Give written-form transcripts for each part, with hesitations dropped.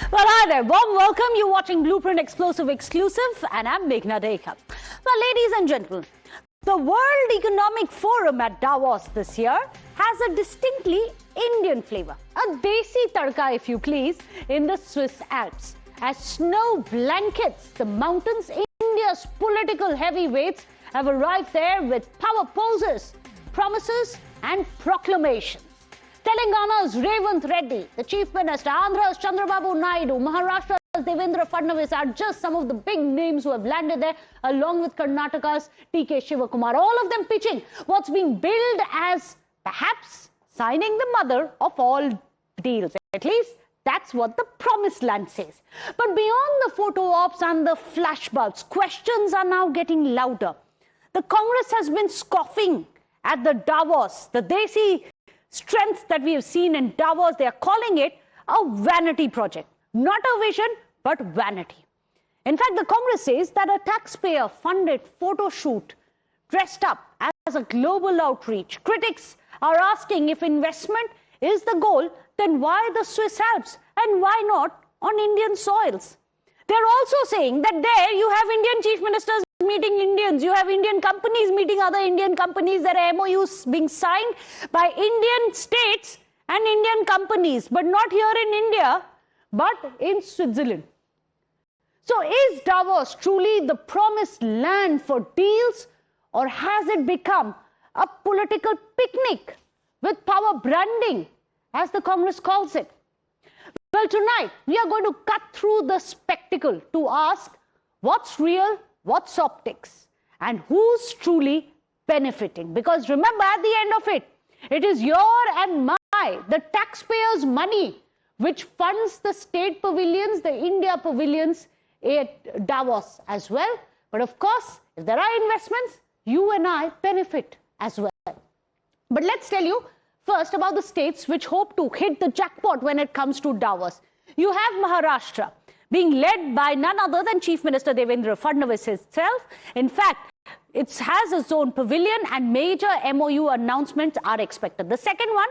Well, hi there. Warm welcome. You're watching Blueprint Explosive Exclusive, and I'm Meghna Deka. Well, ladies and gentlemen, the World Economic Forum at Davos this year has a distinctly Indian flavor. A desi tadka, if you please, in the Swiss Alps. As snow blankets the mountains, India's political heavyweights have arrived there with power poses, promises, and proclamations. Telangana's Revanth Reddy, the Chief Minister, Andhra's Chandrababu Naidu, Maharashtra's Naidu Fadnavis are just some of the big names who have landed there, along with Karnataka's DKS. All of them pitching what's being billed as perhaps signing the mother of all deals. At least that's what the promised land says. But beyond the photo ops and the flashbulbs, questions are now getting louder. The Congress has been scoffing at the Davos, the desi strength that we have seen in Davos. They are calling it a vanity project. Not a vision, but vanity. In fact, the Congress says that a taxpayer-funded photo shoot dressed up as a global outreach. Critics are asking, if investment is the goal, then why the Swiss Alps and why not on Indian soils? They're also saying that there you have Indian chief ministers meeting Indians, you have Indian companies meeting other Indian companies, there are MOUs being signed by Indian states and Indian companies, but not here in India, but in Switzerland. So is Davos truly the promised land for deals, or has it become a political picnic with power branding, as the Congress calls it? Well, tonight we are going to cut through the spectacle to ask what's real, what's optics, and who's truly benefiting. Because remember, at the end of it, it is your and my, the taxpayers' money, which funds the state pavilions, the India pavilions at Davos as well. But of course, if there are investments, you and I benefit as well. But let's tell you first about the states which hope to hit the jackpot when it comes to Davos. You have Maharashtra, being led by none other than Chief Minister Naidu Fadnavis himself. In fact, it has its own pavilion and major MOU announcements are expected. The second one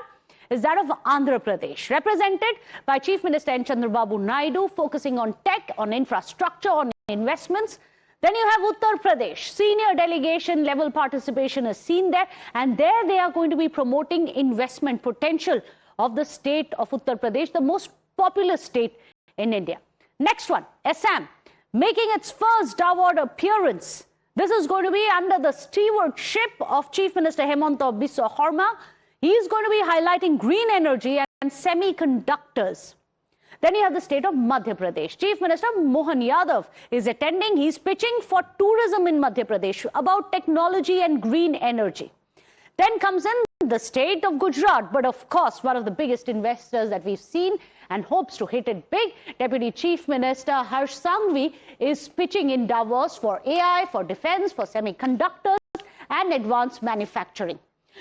is that of Andhra Pradesh, represented by Chief Minister Chandrababu Naidu, focusing on tech, on infrastructure, on investments. Then you have Uttar Pradesh. Senior delegation level participation is seen there, and there they are going to be promoting investment potential of the state of Uttar Pradesh, the most populous state in India. Next one, Assam, making its first Davos appearance. This is going to be under the stewardship of Chief Minister Hemanta Biswa Sarma. He is going to be highlighting green energy and semiconductors. Then you have the state of Madhya Pradesh. Chief Minister Mohan Yadav is attending. He's pitching for tourism in Madhya Pradesh about technology and green energy. Then comes in the state of Gujarat, but of course, one of the biggest investors that we've seen and hopes to hit it big, Deputy Chief Minister Harsh Sanghvi is pitching in Davos for AI, for defense, for semiconductors and advanced manufacturing.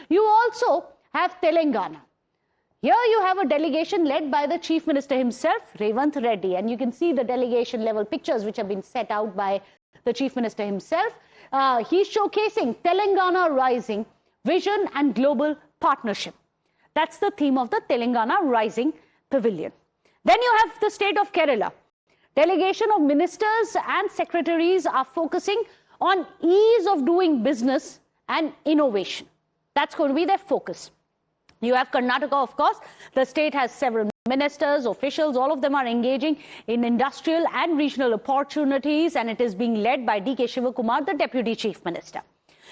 You also have Telangana. Here you have a delegation led by the Chief Minister himself, Revanth Reddy, and you can see the delegation level pictures which have been set out by the Chief Minister himself. He's showcasing Telangana Rising, Vision and Global Partnership. That's the theme of the Telangana Rising Pavilion. Then you have the state of Kerala. Delegation of ministers and secretaries are focusing on ease of doing business and innovation. That's going to be their focus. You have Karnataka, of course. The state has several ministers, officials, all of them are engaging in industrial and regional opportunities, and it is being led by DK, the Deputy Chief Minister.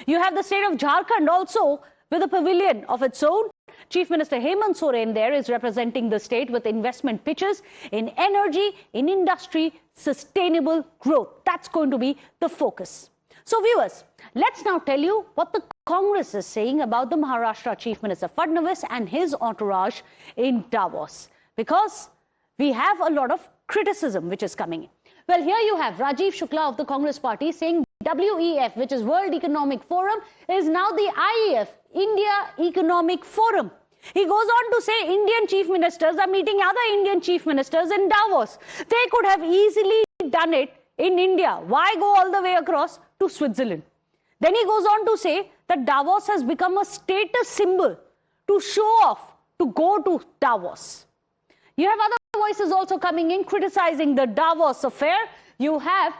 You have the state of Jharkhand also with a pavilion of its own. Chief Minister Hemant Soren there is representing the state with investment pitches in energy, in industry, sustainable growth. That's going to be the focus. So viewers, let's now tell you what the Congress is saying about the Maharashtra Chief Minister Fadnavis and his entourage in Davos, because we have a lot of criticism which is coming in. Well, here you have Rajeev Shukla of the Congress Party saying WEF, which is World Economic Forum, is now the IEF, India Economic Forum. He goes on to say Indian chief ministers are meeting other Indian chief ministers in Davos. They could have easily done it in India. Why go all the way across to Switzerland? Then he goes on to say that Davos has become a status symbol to show off, to go to Davos. You have other voices also coming in criticizing the Davos affair. You have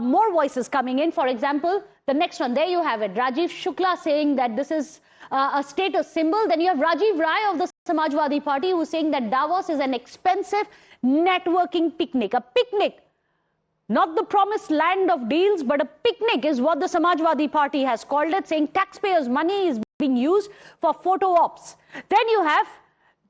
more voices coming in. For example, the next one, there you have it. Rajeev Shukla saying that this is a status symbol. Then you have Rajiv Rai of the Samajwadi Party who's saying that Davos is an expensive networking picnic. A picnic, not the promised land of deals, but a picnic is what the Samajwadi Party has called it, saying taxpayers' money is being used for photo ops. Then you have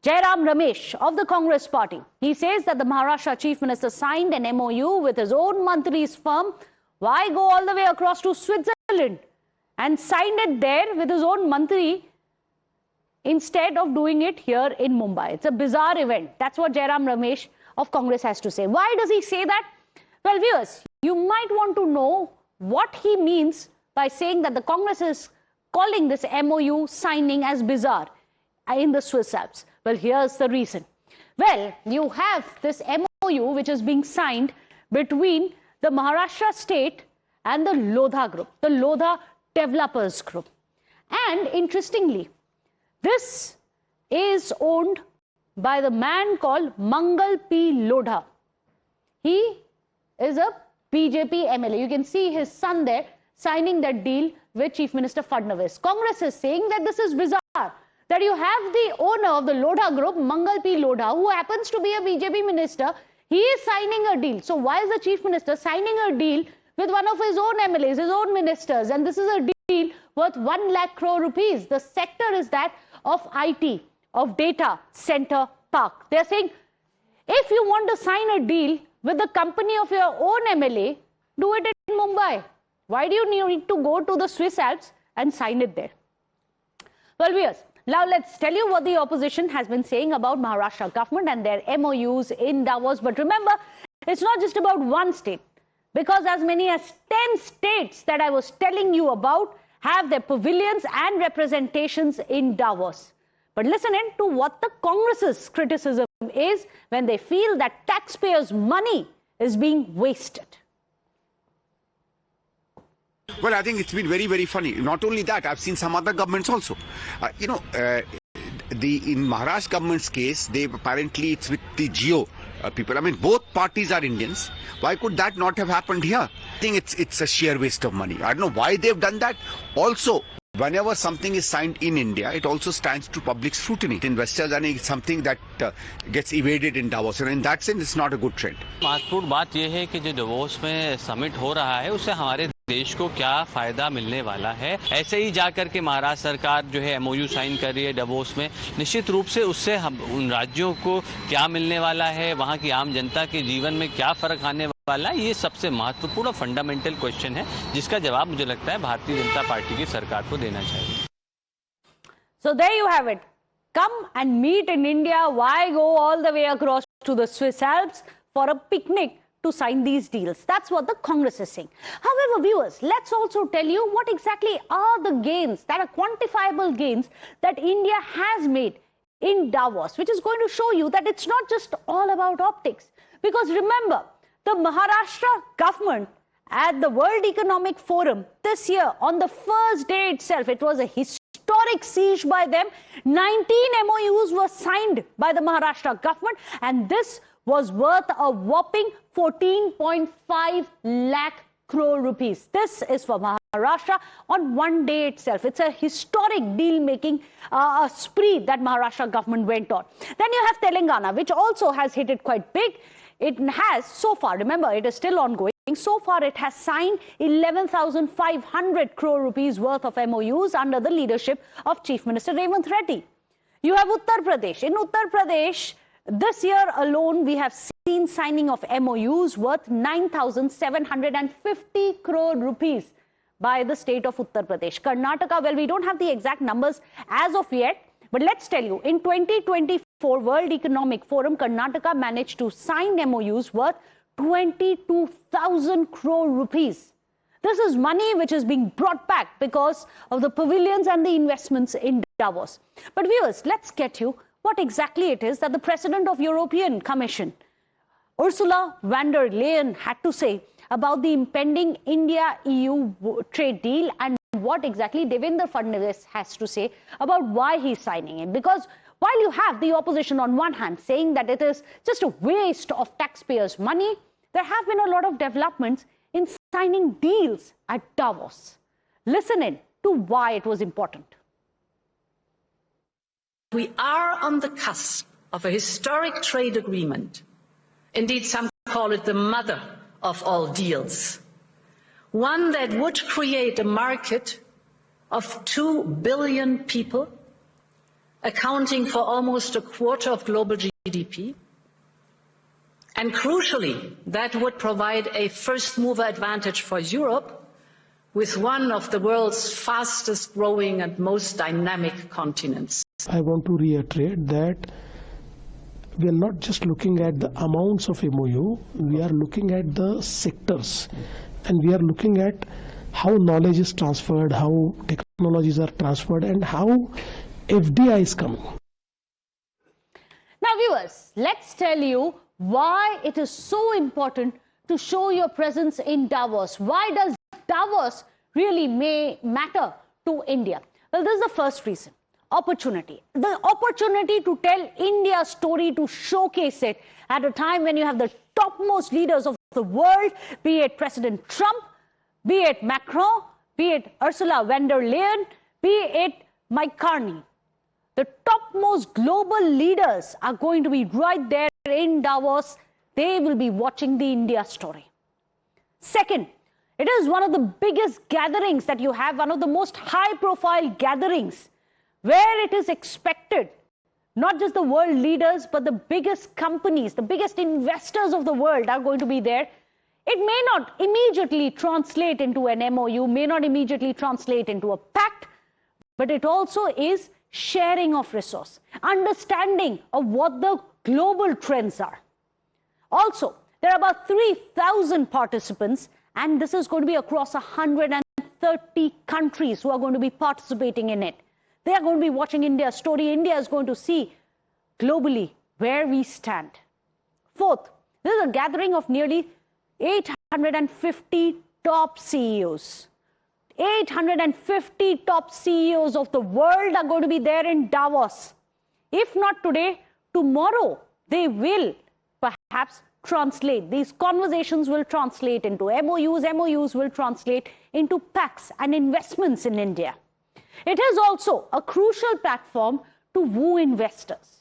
Jairam Ramesh of the Congress Party. He says that the Maharashtra Chief Minister signed an MOU with his own mantri's firm. Why go all the way across to Switzerland and signed it there with his own mantri instead of doing it here in Mumbai? It's a bizarre event. That's what Jairam Ramesh of Congress has to say. Why does he say that? Well, viewers, you might want to know what he means by saying that the Congress is calling this MOU signing as bizarre in the Swiss Alps. Well, here's the reason. Well, you have this MOU which is being signed between the Maharashtra state and the Lodha group, the Lodha developers group. And interestingly, this is owned by the man called Mangal P. Lodha. He is a BJP MLA. You can see his son there signing that deal with Chief Minister Fadnavis. Congress is saying that this is bizarre, that you have the owner of the Lodha group, Mangal P. Lodha, who happens to be a BJP minister. He is signing a deal. So why is the Chief Minister signing a deal with one of his own MLAs, his own ministers? And this is a deal worth 1 lakh crore rupees. The sector is that of IT, of data center park. They are saying, if you want to sign a deal with the company of your own MLA, do it in Mumbai. Why do you need to go to the Swiss Alps and sign it there? Well, viewers, now let's tell you what the opposition has been saying about Maharashtra government and their MOUs in Davos. But remember, it's not just about one state, because as many as 10 states that I was telling you about have their pavilions and representations in Davos. But listen in to what the Congress's criticism is when they feel that taxpayers' money is being wasted. Well, I think it's been very, very funny. Not only that, I've seen some other governments also. In Maharashtra government's case, it's with the Geo people. I mean, both parties are Indians. Why could that not have happened here? I think it's a sheer waste of money. I don't know why they've done that. Also, whenever something is signed in India, it also stands to public scrutiny. Investors are something that gets evaded in Davos. And in that sense, it's not a good trend. महत्वपूर्ण बात यह है कि जो davos में summit हो रहा है उससे हमारे देश को क्या फायदा मिलने वाला है। ऐसे ही जाकर के महाराष्ट्र सरकार जो है MOU साइन कर रही है davos में, निश्चित रूप से उससे हम उन राज्यों को क्या मिलने वाला है, वहां की आम जनता के जीवन में क्या फर्क आने वाला है, ये सबसे महत्वपूर्ण फंडामेंटल क्वेश्चन है जिसका जवाब मुझे लगता है भारतीय जनता पार्टी की सरकार को देना चाहिए। So there you have it. Come and meet in India. Why go all the way across to the Swiss Alps for a picnic to sign these deals? That's what the Congress is saying. However, viewers, let's also tell you what exactly are the gains, that are quantifiable gains that India has made in Davos, which is going to show you that it's not just all about optics. Because remember, the Maharashtra government at the World Economic Forum this year, on the first day itself, it was a historic siege by them. 19 MOUs were signed by the Maharashtra government, and this was worth a whopping 14.5 lakh crore rupees. This is for Maharashtra on one day itself. It's a historic deal-making spree that Maharashtra government went on. Then you have Telangana, which also has hit it quite big. It has so far, remember, it is still ongoing. So far, it has signed 11,500 crore rupees worth of MOUs under the leadership of Chief Minister Revanth Reddy. You have Uttar Pradesh. In Uttar Pradesh, this year alone, we have seen signing of MOUs worth 9,750 crore rupees by the state of Uttar Pradesh. Karnataka, well, we don't have the exact numbers as of yet, but let's tell you, in 2024 World Economic Forum, Karnataka managed to sign MOUs worth 22,000 crore rupees. This is money which is being brought back because of the pavilions and the investments in Davos. But viewers, let's get you what exactly it is that the President of European Commission, Ursula von der Leyen, had to say about the impending India-EU trade deal and what exactly Devendra Fadnavis has to say about why he's signing it. Because While you have the opposition on one hand saying that it is just a waste of taxpayers' money, there have been a lot of developments in signing deals at Davos. Listen in to why it was important. We are on the cusp of a historic trade agreement. Indeed, some call it the mother of all deals. One that would create a market of 2 billion people, accounting for almost a quarter of global GDP. And crucially, that would provide a first-mover advantage for Europe with one of the world's fastest growing and most dynamic continents. I want to reiterate that we are not just looking at the amounts of MOU, we are looking at the sectors, and we are looking at how knowledge is transferred, how technologies are transferred, and how FDI is coming. Now viewers, let's tell you why it is so important to show your presence in Davos. Why does Davos really matter to India? Well, this is the first reason. Opportunity. The opportunity to tell India's story, to showcase it at a time when you have the topmost leaders of the world, be it President Trump, be it Macron, be it Ursula von der Leyen, be it Mike Carney. The topmost global leaders are going to be right there in Davos. They will be watching the India story. Second, it is one of the biggest gatherings that you have, one of the most high-profile gatherings, where it is expected not just the world leaders, but the biggest companies, the biggest investors of the world are going to be there. It may not immediately translate into an MOU, may not immediately translate into a pact, but it also is sharing of resource, understanding of what the global trends are. Also, there are about 3,000 participants, and this is going to be across 130 countries who are going to be participating in it. They are going to be watching India's story. India is going to see globally where we stand. Fourth, this is a gathering of nearly 850 top CEOs. 850 top CEOs of the world are going to be there in Davos. If not today, tomorrow they will perhaps translate. These conversations will translate into MOUs. MOUs will translate into pacts and investments in India. It is also a crucial platform to woo investors,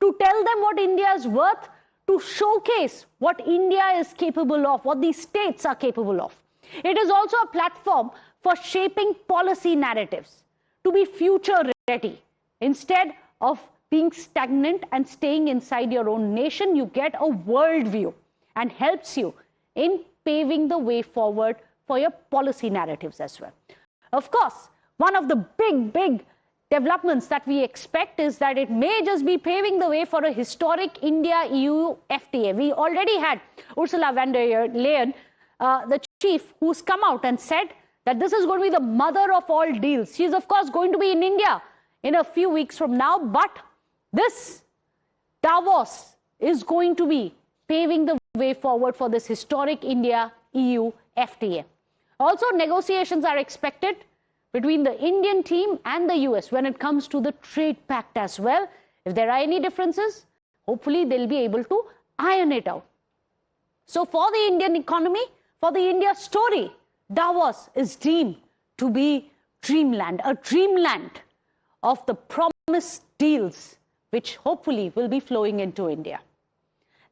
to tell them what India is worth, to showcase what India is capable of, what these states are capable of. It is also a platform for shaping policy narratives, to be future ready. Instead of being stagnant and staying inside your own nation, you get a world view and helps you in paving the way forward for your policy narratives as well. Of course, one of the big developments that we expect is that it may just be paving the way for a historic India-EU FTA. We already had Ursula von der Leyen, the chief, who's come out and said that this is going to be the mother of all deals. She's, of course, going to be in India in a few weeks from now, but this Davos is going to be paving the way forward for this historic India-EU FTA. Also, negotiations are expected between the Indian team and the US when it comes to the trade pact as well. If there are any differences, hopefully they'll be able to iron it out. So for the Indian economy, for the India story, Davos is deemed to be dreamland, a dreamland of the promised deals which hopefully will be flowing into India.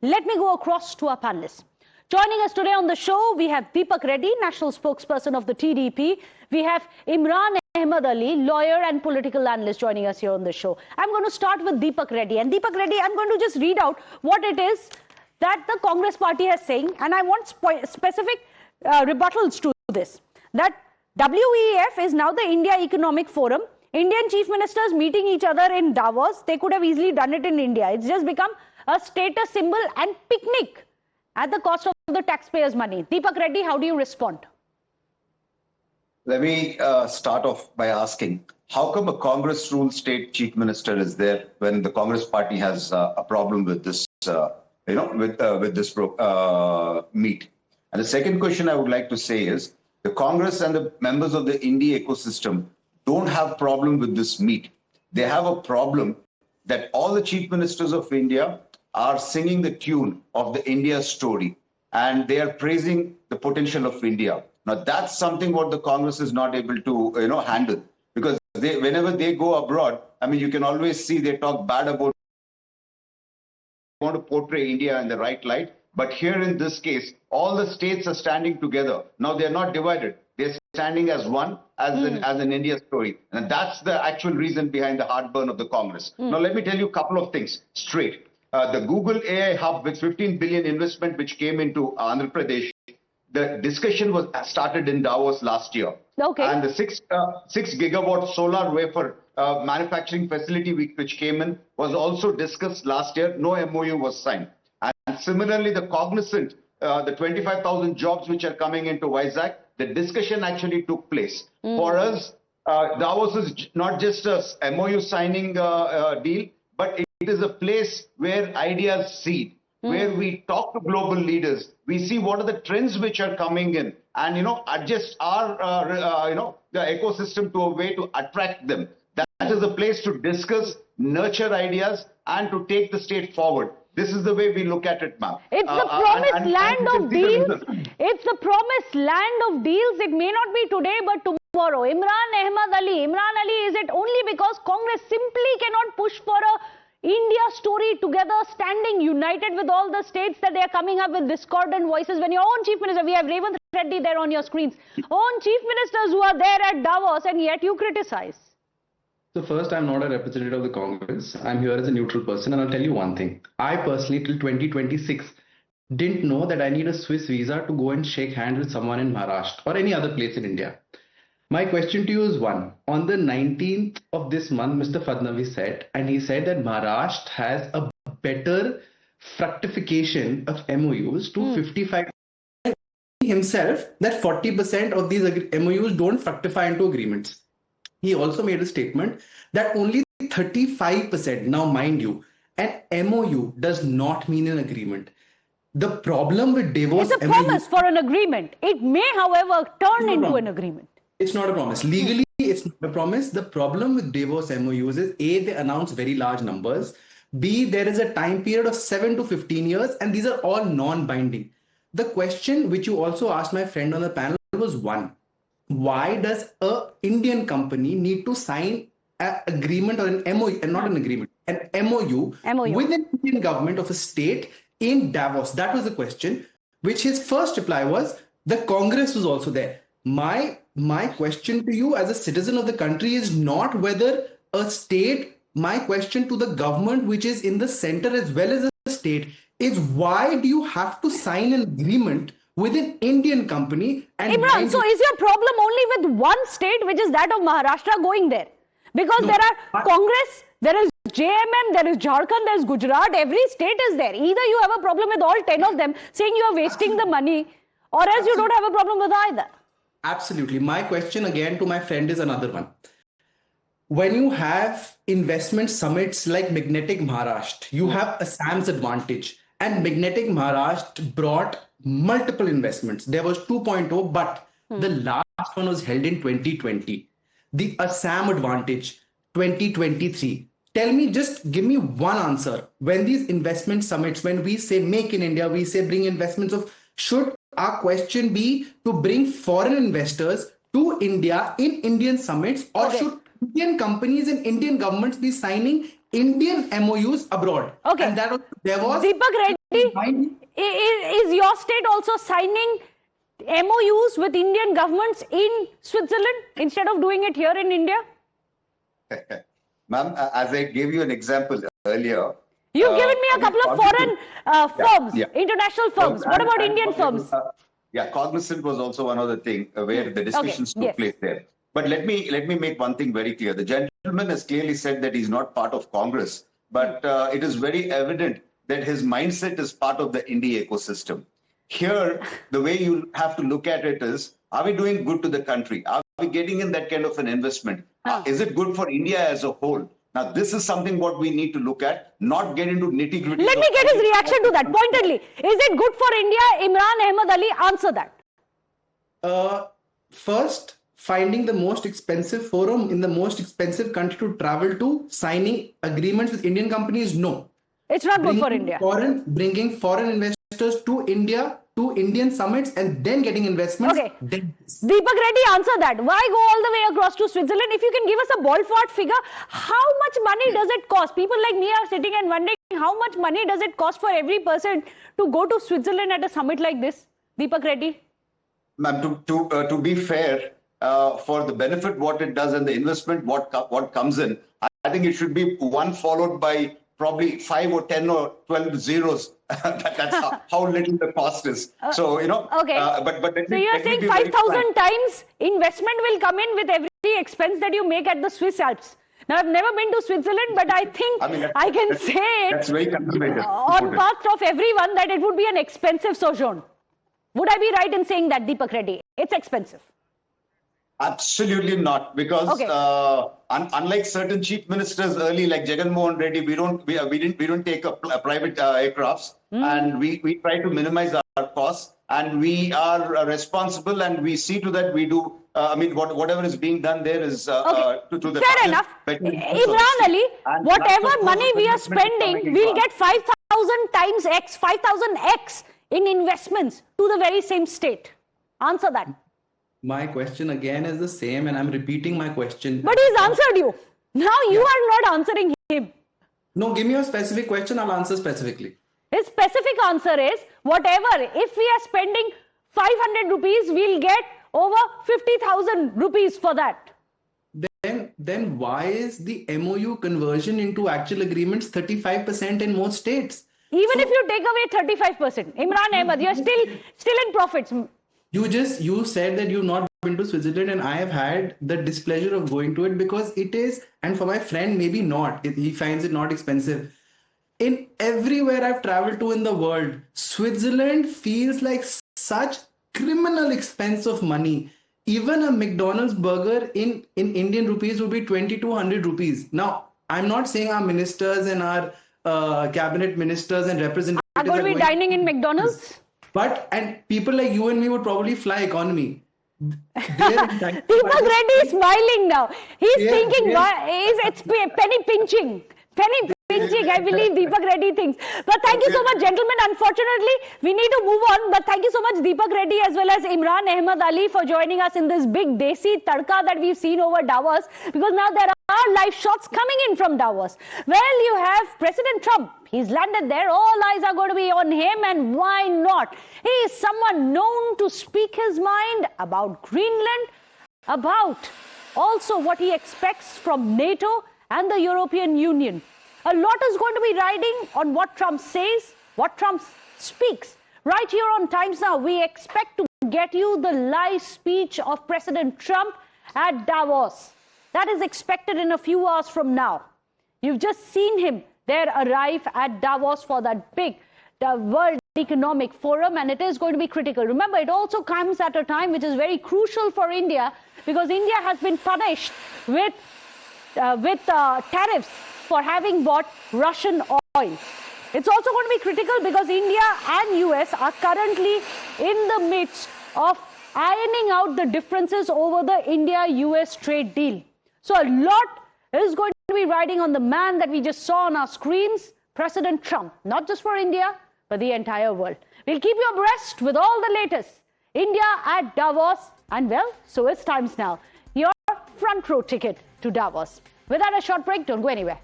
Let me go across to our panelists. Joining us today on the show, we have Deepak Reddy, national spokesperson of the TDP. We have Imran Ahmed Ali, lawyer and political analyst, joining us here on the show. I'm going to start with Deepak Reddy. And Deepak Reddy, I'm going to just read out what it is that the Congress party is saying. And I want specific rebuttals to this. That WEF is now the India Economic Forum. Indian chief ministers meeting each other in Davos. They could have easily done it in India. It's just become a status symbol and picnic at the cost of the taxpayers' money. Deepak Reddy, how do you respond? Let me start off by asking, how come a Congress rule state chief minister is there when the Congress party has a problem with this, with this meet? And the second question I would like to say is, the Congress and the members of the India ecosystem don't have problem with this meet. They have a problem that all the chief ministers of India are singing the tune of the India story, and they are praising the potential of India. Now, that's something what the Congress is not able to, handle, because whenever they go abroad, I mean, you can always see they talk bad about, want to portray India in the right light. But here in this case, all the states are standing together. Now they're not divided. They're standing as one, as an India story. And that's the actual reason behind the heartburn of the Congress. Now, let me tell you a couple of things straight. The Google AI hub with 15 billion investment, which came into Andhra Pradesh, the discussion was started in Davos last year. Okay. And the 6 gigawatt solar wafer manufacturing facility which came in was also discussed last year. No MOU was signed. And similarly, the Cognizant, the 25,000 jobs which are coming into Vizag, the discussion actually took place. For us, Davos is not just a MOU signing deal, but it is a place where ideas seed, where we talk to global leaders. We see what are the trends which are coming in, and adjust our the ecosystem to a way to attract them. That is a place to discuss, nurture ideas, and to take the state forward. This is the way we look at it, ma'am. It's the promised land of deals. It's the promised land of deals. It may not be today, but tomorrow. Imran Ali, is it only because Congress simply cannot push for a India story together, standing united with all the states, that they are coming up with discordant voices? When your own Chief Minister, we have Revanth Reddy there on your screens, own Chief Ministers who are there at Davos, and yet you criticize. So first, I'm not a representative of the Congress. I'm here as a neutral person, and I'll tell you one thing. I personally, till 2026, didn't know that I need a Swiss visa to go and shake hands with someone in Maharashtra or any other place in India. My question to you is one. On the 19th of this month, Mr. Fadnavis said, and he said that Maharashtra has a better fructification of MOUs to 55. Himself, that 40% of these MOUs don't fructify into agreements. He also made a statement that only 35%, now mind you, an MOU does not mean an agreement. The problem with Davos... It's a promise for an agreement. It may, however, turn into an agreement. It's not a promise. Legally, it's not a promise. The problem with Davos MOUs is A, they announce very large numbers. B, there is a time period of 7 to 15 years, and these are all non-binding. The question which you also asked my friend on the panel was one. Why does an Indian company need to sign an agreement or an MOU, and not an agreement, an MOU with the Indian government of a state in Davos? That was the question, which his first reply was, the Congress was also there. My question to you as a citizen of the country is not whether a state, my question to the government, which is in the center as well as the state, is why do you have to sign an agreement with an Indian company? And Imran, so is your problem only with one state, which is that of Maharashtra, going there? Because there are Congress, there is JMM, there is Jharkhand, there is Gujarat, every state is there. Either you have a problem with all 10 of them, saying you are wasting the money, or else you don't have a problem with either. Absolutely. My question again to my friend is another one. When you have investment summits like Magnetic Maharashtra, you have Assam's advantage, and Magnetic Maharashtra brought multiple investments. There was 2.0, but the last one was held in 2020. The Assam advantage, 2023. Tell me, just give me one answer. When these investment summits, when we say make in India, we say bring investments of, should our question be to bring foreign investors to India in Indian summits, or should Indian companies and Indian governments be signing Indian MOUs abroad? Okay. And that was, there was... Deepak Reddy, is your state also signing MOUs with Indian governments in Switzerland instead of doing it here in India? Ma'am, as I gave you an example earlier, you've given me a couple of foreign firms, international firms. What about Indian firms? Cognizant was also one other thing where the discussions took place there. But let me make one thing very clear. The gentleman has clearly said that he's not part of Congress, but it is very evident that his mindset is part of the India ecosystem. Here, the way you have to look at it is, are we doing good to the country? Are we getting in that kind of an investment? Is it good for India as a whole? Now, this is something what we need to look at, not get into nitty-gritty. Let me get his reaction to that, pointedly. Is it good for India? Imran Ali, answer that. finding the most expensive forum in the most expensive country to travel to, signing agreements with Indian companies? No. It's not good for India. Bringing foreign investors to India, to Indian summits, and then getting investments. Okay. Deepak Reddy, answer that. Why go all the way across to Switzerland? If you can give us a ballpark figure, how much money does it cost? People like me are sitting and wondering how much money does it cost for every person to go to Switzerland at a summit like this? Deepak Reddy? Ma'am, to be fair, for the benefit what it does and the investment what comes in, I think it should be one followed by probably 5 or 10 or 12 zeros. That's how little the cost is. So, Okay. But so you're saying 5,000 times investment will come in with every expense that you make at the Swiss Alps. Now, I've never been to Switzerland, but I think I can say it that's very conservative on part of everyone that it would be an expensive sojourn. Would I be right in saying that, Deepak Reddy? It's expensive. Absolutely not, because unlike certain chief ministers early, like Jagan Mohan Reddy, we don't take private aircrafts, and we try to minimize our costs, and we are responsible, and we see to that we do. Whatever is being done there is to the fair enough. Imran Ali, whatever money we are spending, we'll get 5,000 times X, 5,000X in investments to the very same state. Answer that. My question again is the same, and I'm repeating my question. But he's answered you. Now you are not answering him. No, give me a specific question, I'll answer specifically. His specific answer is, whatever, if we are spending 500 rupees, we'll get over 50,000 rupees for that. Then why is the MOU conversion into actual agreements 35% in most states? Even if you take away 35%, Imran Ahmed, you're still in profits. You said that you've not been to Switzerland, and I have had the displeasure of going to it because it is, and for my friend maybe not, he finds it not expensive. In everywhere I've traveled to in the world, Switzerland feels like such criminal expense of money. Even a McDonald's burger in Indian rupees would be 2,200 rupees. Now, I'm not saying our ministers and our cabinet ministers and representatives are going to be dining in McDonald's? And people like you and me would probably fly economy. Deepak Reddy is smiling now. He's thinking, it's penny pinching. Penny pinching, I believe Deepak Reddy thinks. But thank you so much, gentlemen. Unfortunately, we need to move on. But thank you so much, Deepak Reddy, as well as Imran Ahmed Ali, for joining us in this big desi tadka that we've seen over Davos. Because now there are live shots coming in from Davos. Well, you have President Trump. He's landed there. All eyes are going to be on him. And why not? He is someone known to speak his mind about Greenland, about also what he expects from NATO and the European Union. A lot is going to be riding on what Trump says, what Trump speaks. Right here on Times Now, we expect to get you the live speech of President Trump at Davos. That is expected in a few hours from now. You've just seen him there arrive at Davos for that big World Economic Forum, and it is going to be critical. Remember, it also comes at a time which is very crucial for India, because India has been punished with tariffs for having bought Russian oil. It's also going to be critical because India and US are currently in the midst of ironing out the differences over the India-US trade deal. So a lot is going to be riding on the man that we just saw on our screens, President Trump, not just for India, but the entire world. We'll keep you abreast with all the latest. India at Davos, and well, so it's Times Now, your front row ticket to Davos. Without a short break, don't go anywhere.